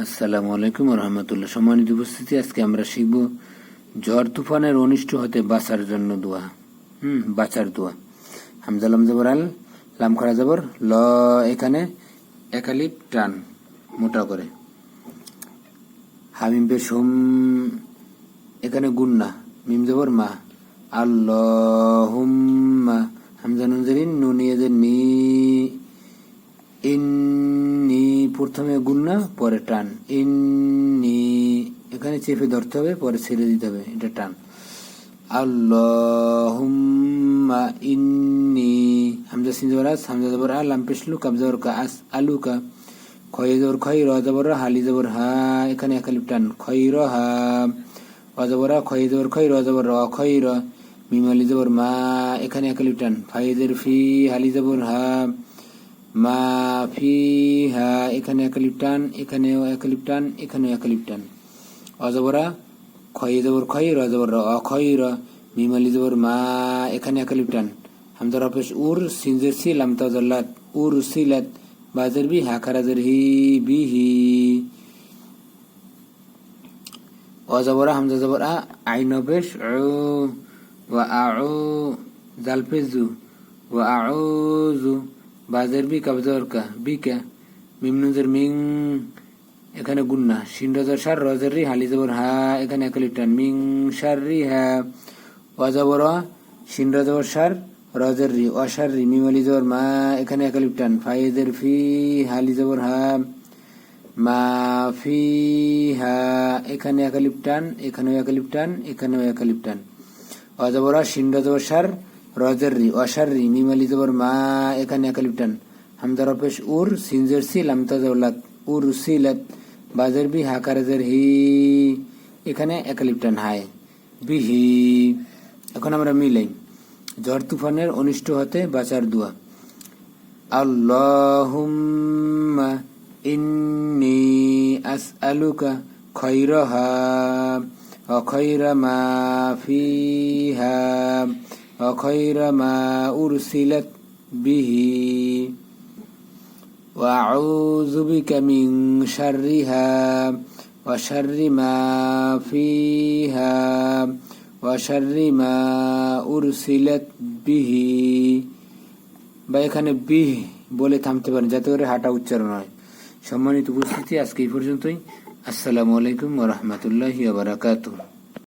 আসসালামু আলাইকুম রহমতুল্লাহ। সম্মানিত উপস্থিতি, আজকে আমরা শিখব ঝড় তুফানের অনিষ্ট হতে বাঁচার জন্য দোয়া। বাঁচার দোয়া। হামজা লাম জবর আল, লাম খরা জবর ল, এখানে একালিপ টান মোটা করে। হামিম পেশ হুম, এখানে গুন্না, মিম জবর মা, আল্লাহুম্মা, হামজা নুন জেরিন, নুন ইয়াজের নি, ইন্নি প্রথমে গুন্না পরে টান, ইন্নি এখানে চেপে ধরতে হবে, পরে ছেড়ে দিতে হবে, এটা টান। আল্লাহুম্মা ইন্নি, হামজা সিন জবর আস, হামজা জবর আ, লাম পেশ লু, কাব জবর কা, আস আলুকা, খয় জবর খয়, র জবর রা, হালি জবর হা, এখানে একালিপ টান, খয় র হা, র জবর আ, খয় জবর খয়, র জবর র, খয় র, মিম আলি জবর মা, এখানে একালিপ টান, ফাইজের ফি, হালি জবর হা, মা ফিহা, এখানে একালিপ টান, এখানেও একালিপ টান, এখানেও একালিপ টান। অজবরা খয় জবর খয়, র জবর র, অখয় র, মিম আলি জবর মা, এখানে একালিপ টান। হামজা রফেশ উর, সিনজের সি, লাম তাজাল্লাত, উর সিলাত, বাজের বি, হা খারাজের হি, বিহি। অজবরা হামজা জবর আ, আইন পেশ উ, ওয়া আউ, জাল পেশ জু, ওয়া আউযু, বাজের বি, কাবজর কা, বিকা, মিম নুনজের মিং, এখানে গুন্না, শিন রজর সার, রজের রি, হালি জবর হা, এখানে একালিপ টান, মিং সার রি হা, অজবর শিন রজর সার, রজের রি, অসার রি, মিম আলি জবর মা, এখানে একালিপ টান, ফাইজের ফি, হালি জবর হা, মা ফি হা, এখানে একালিপ টান, এখানেও একালিপ টান, এখানেও একালিপ টান। অজবরা শিন রজর সার, রজের রি, অসার রি, মিম আলি জবর মা, এখানে একালিপ টান। হামজা রফেশ উর, সিনজের সি, লাম তাজাউলাত, উর সিলাত, বাজের বি, হাকারেজের হি, এখানে একালিপ টান, হায় বিহি। এখন আমরা মিলাই ঝড় তুফানের অনিষ্ট হতে বাঁচার দোয়া। আল্লাহুম্মা ইন্নী আসআলুকা খৈরহা ওয়া খৈরা মা ফিহা ওয়া খৈরা মা উরসিলাত বিহি ওয়া আউযু বিকা মিন শাররিহা ওয়া শাররি মা ফিহা ওয়া শাররি মা উরসিলাত বিহি। বা এখানে বিহ বলে থামতে পারেন, যাতে করে হাঁটা উচ্চারণ হয়। সম্মানিত উপস্থিতি, আজকে এই পর্যন্তই। আসসালামু আলাইকুম ওয়া রাহমাতুল্লাহি ওয়া বারাকাতুহু।